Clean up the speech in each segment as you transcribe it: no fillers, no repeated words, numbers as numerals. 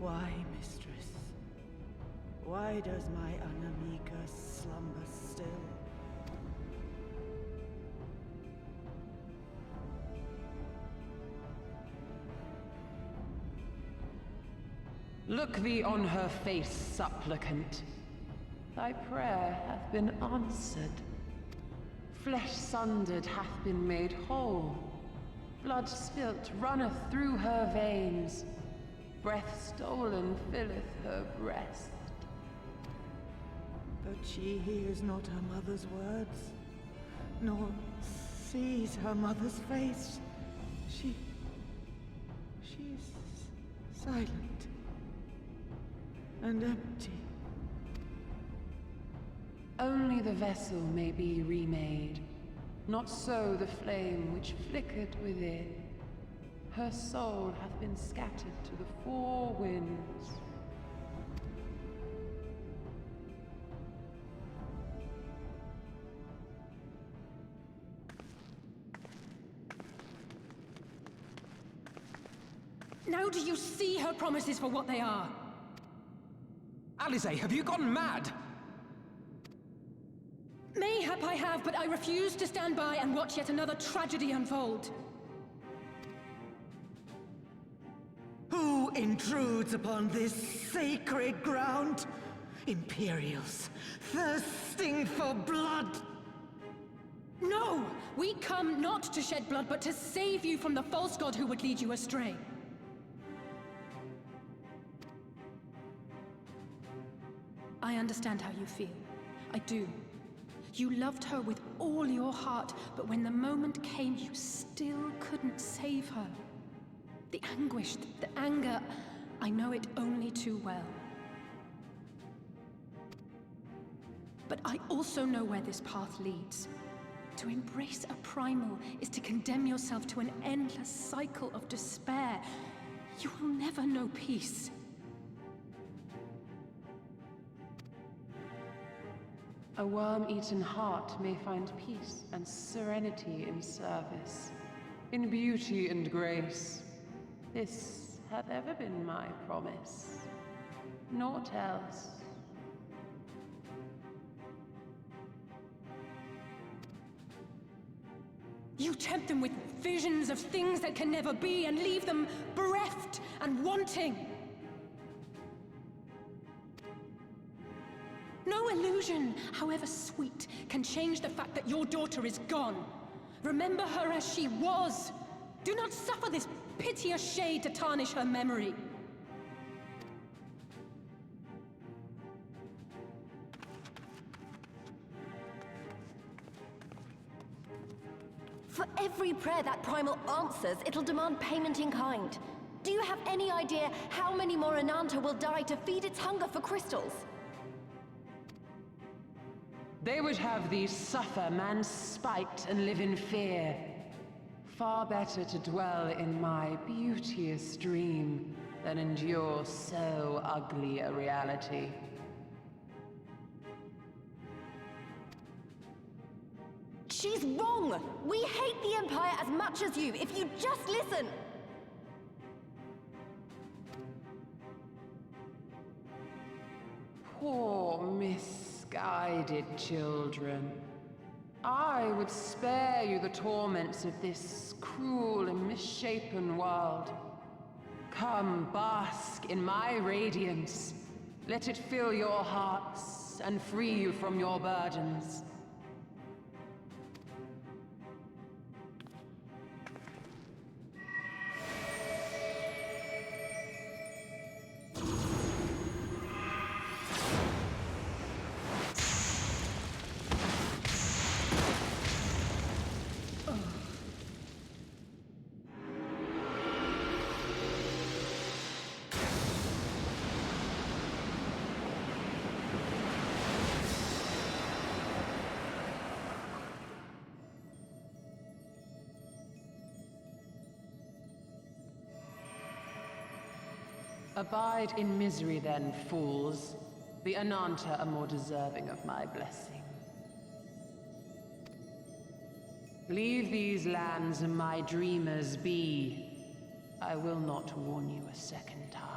Why, mistress? Why does my Anamika slumber still? Look thee on her face, supplicant. Thy prayer hath been answered. Flesh sundered hath been made whole. Blood spilt runneth through her veins. Breath stolen filleth her breast. But she hears not her mother's words, nor sees her mother's face. She is silent and empty. Only the vessel may be remade, not so the flame which flickered within. Her soul hath been scattered to the four winds. Now do you see her promises for what they are? Alisaie, have you gone mad? Mayhap I have, but I refuse to stand by and watch yet another tragedy unfold. Who intrudes upon this sacred ground? Imperials, thirsting for blood! No! We come not to shed blood, but to save you from the false god who would lead you astray. I understand how you feel. I do. You loved her with all your heart, but when the moment came, you still couldn't save her. The anguish, the anger, I know it only too well. But I also know where this path leads. To embrace a primal is to condemn yourself to an endless cycle of despair. You will never know peace. A worm-eaten heart may find peace and serenity in service, in beauty and grace. This hath ever been my promise. Naught else. You tempt them with visions of things that can never be and leave them bereft and wanting. No illusion, however sweet, can change the fact that your daughter is gone. Remember her as she was. Do not suffer this piteous shade to tarnish her memory. For every prayer that primal answers, it'll demand payment in kind. Do you have any idea how many more Ananta will die to feed its hunger for crystals? They would have thee suffer man's spite and live in fear. Far better to dwell in my beauteous dream than endure so ugly a reality. She's wrong! We hate the Empire as much as you, if you just listen! Poor, misguided children. I would spare you the torments of this cruel and misshapen world. Come, bask in my radiance. Let it fill your hearts and free you from your burdens. Abide in misery then, fools. The Ananta are more deserving of my blessing. Leave these lands and my dreamers be. I will not warn you a second time.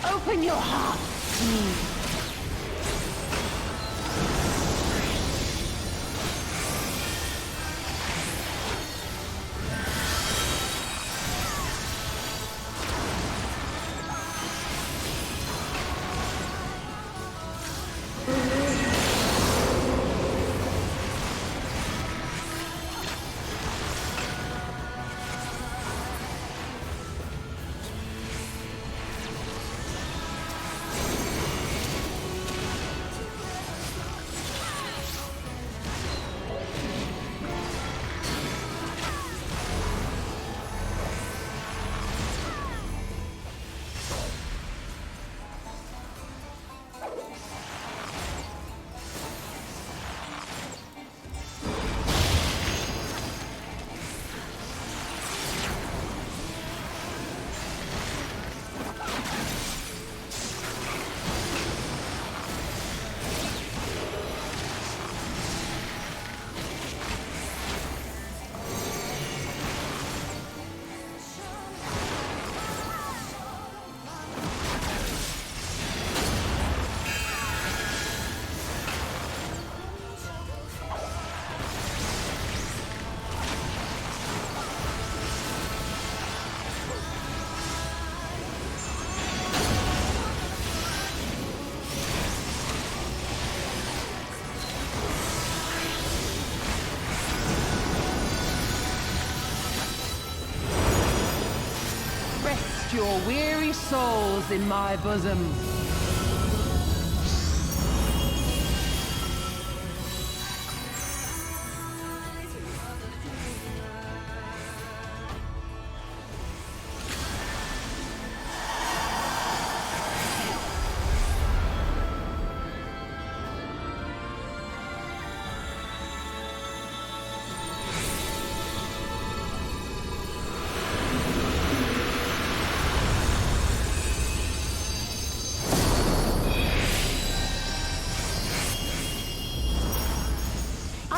Open your heart to me. Your weary souls in my bosom.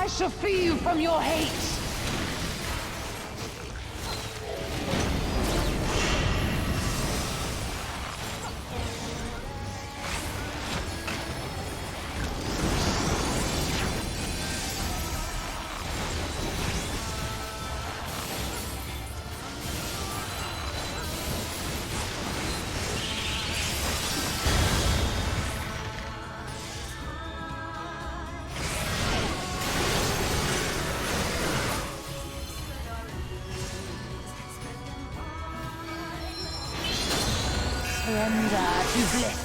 I shall free you from your hate! Surrender to Bliss.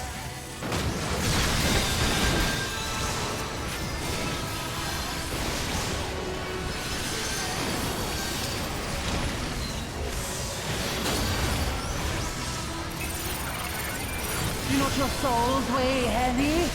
Do not your souls weigh heavy?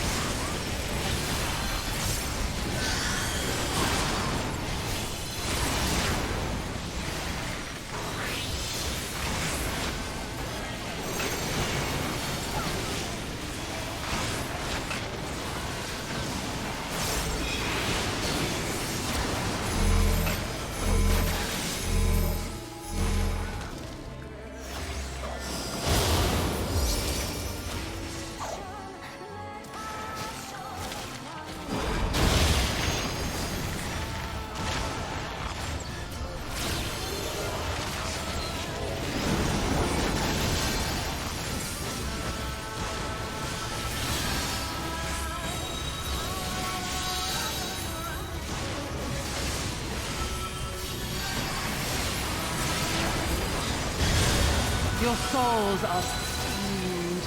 Your souls are steamed.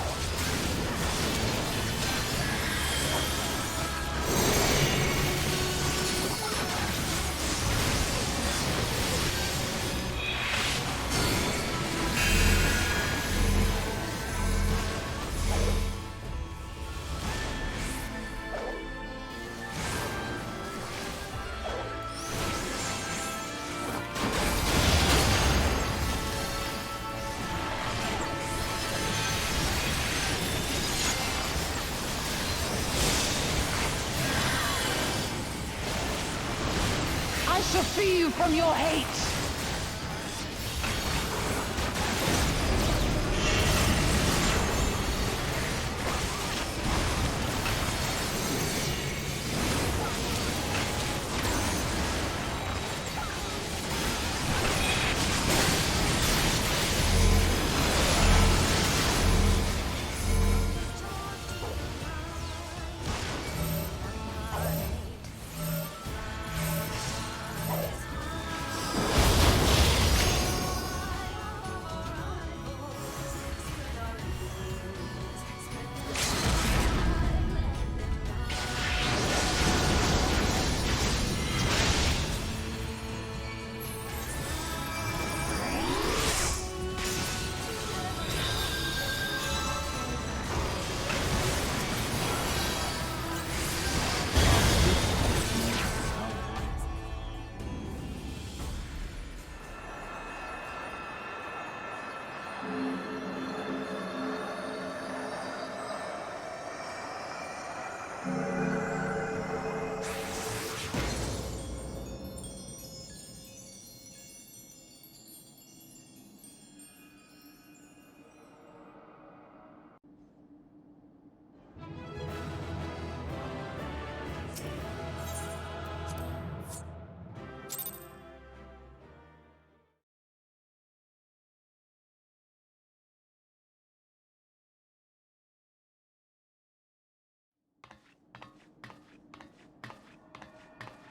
I shall free you from your hate!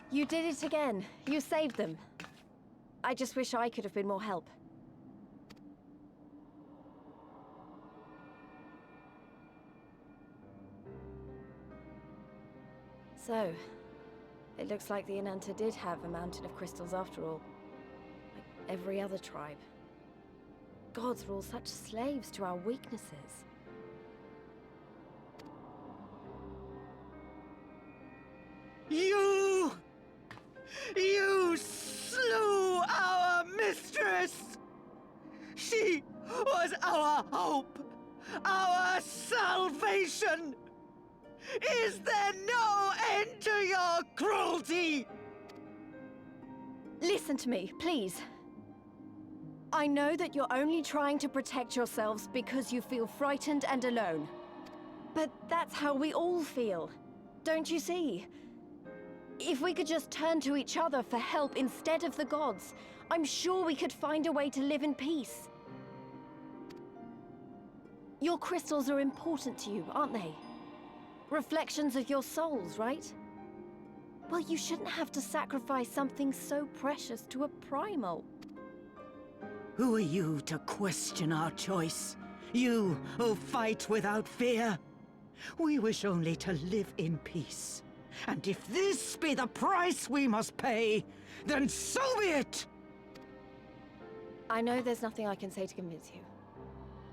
You did it again. You saved them. I just wish I could have been more help. So, it looks like the Ananta did have a mountain of crystals after all. Like every other tribe. Gods were all such slaves to our weaknesses. You slew our mistress! She was our hope, our salvation! Is there no end to your cruelty? Listen to me, please. I know that you're only trying to protect yourselves because you feel frightened and alone. But that's how we all feel. Don't you see? If we could just turn to each other for help instead of the gods, I'm sure we could find a way to live in peace. Your crystals are important to you, aren't they? Reflections of your souls, right? Well, you shouldn't have to sacrifice something so precious to a primal. Who are you to question our choice? You who fight without fear? We wish only to live in peace. And if this be the price we must pay, then so be it! I know there's nothing I can say to convince you.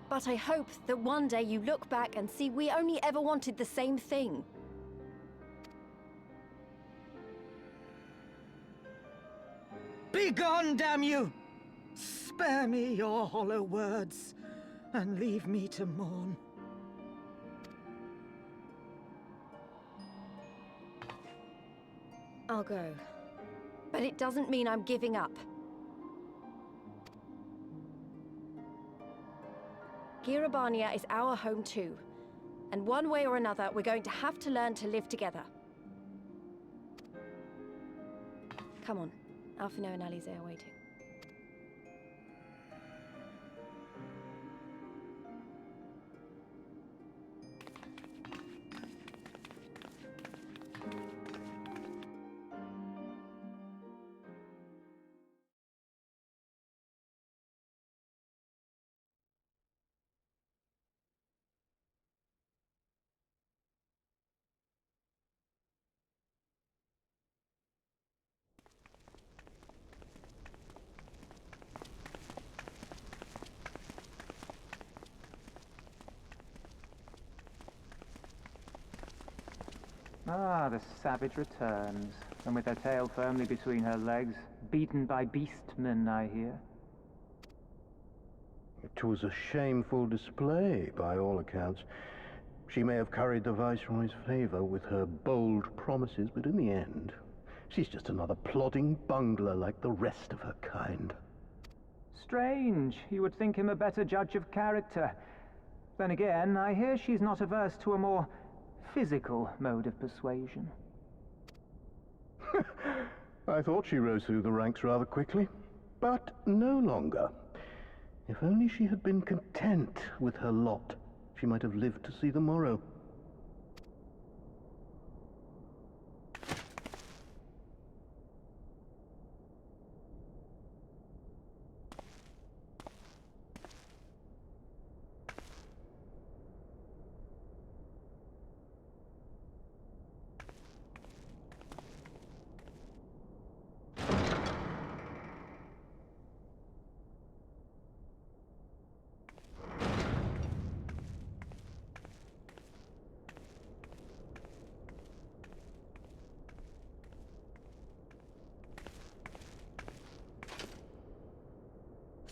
But I hope that one day you look back and see we only ever wanted the same thing. Begone, damn you! Spare me your hollow words, and leave me to mourn. I'll go. But it doesn't mean I'm giving up. Girabania is our home too. And one way or another, we're going to have to learn to live together. Come on. Alphino and Alisaie are waiting. Ah, the savage returns, and with her tail firmly between her legs, beaten by beastmen, I hear. It was a shameful display, by all accounts. She may have curried the Viceroy's favor with her bold promises, but in the end, she's just another plodding bungler like the rest of her kind. Strange. You would think him a better judge of character. Then again, I hear she's not averse to a more physical mode of persuasion. I thought she rose through the ranks rather quickly, but no longer. If only she had been content with her lot, she might have lived to see the morrow.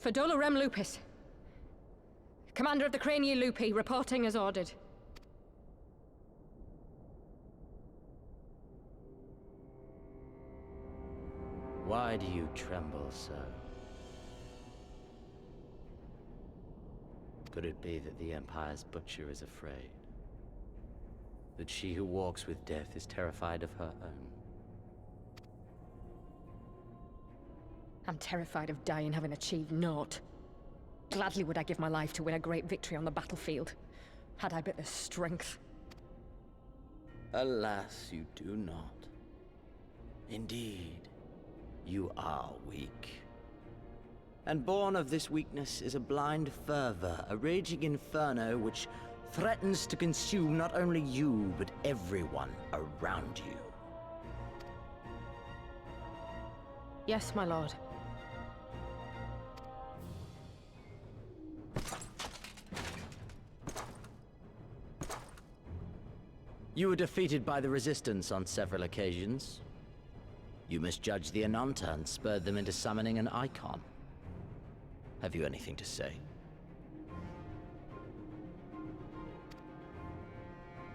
Fedola Rem Lupus. Commander of the Cranial Lupi, reporting as ordered. Why do you tremble so? Could it be that the Empire's butcher is afraid? That she who walks with death is terrified of her own? I'm terrified of dying having achieved naught. Gladly would I give my life to win a great victory on the battlefield, had I but the strength. Alas, you do not. Indeed, you are weak. And born of this weakness is a blind fervor, a raging inferno which threatens to consume not only you, but everyone around you. Yes, my lord. You were defeated by the Resistance on several occasions. You misjudged the Ananta and spurred them into summoning an icon. Have you anything to say?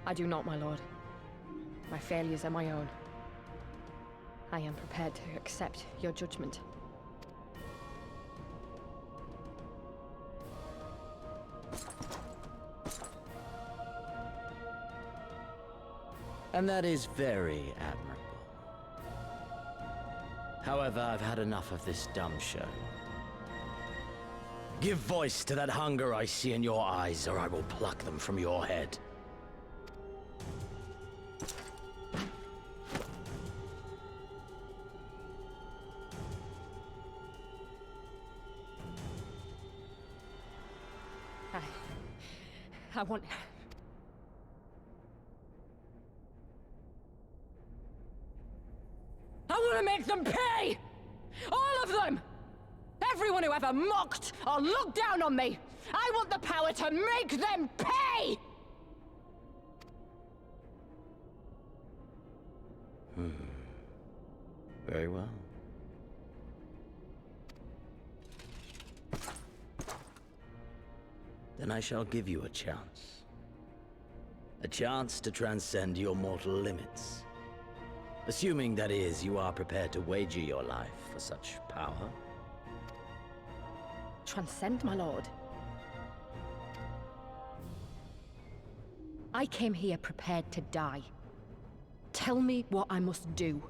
I do not, my lord. My failures are my own. I am prepared to accept your judgment. And that is very admirable. However, I've had enough of this dumb show. Give voice to that hunger I see in your eyes, or I will pluck them from your head. I want... I want to make them pay! All of them! Everyone who ever mocked or looked down on me! I want the power to make them pay! Very well. Then I shall give you a chance. A chance to transcend your mortal limits. Assuming, that is, you are prepared to wager your life for such power. Transcend, my lord. I came here prepared to die. Tell me what I must do.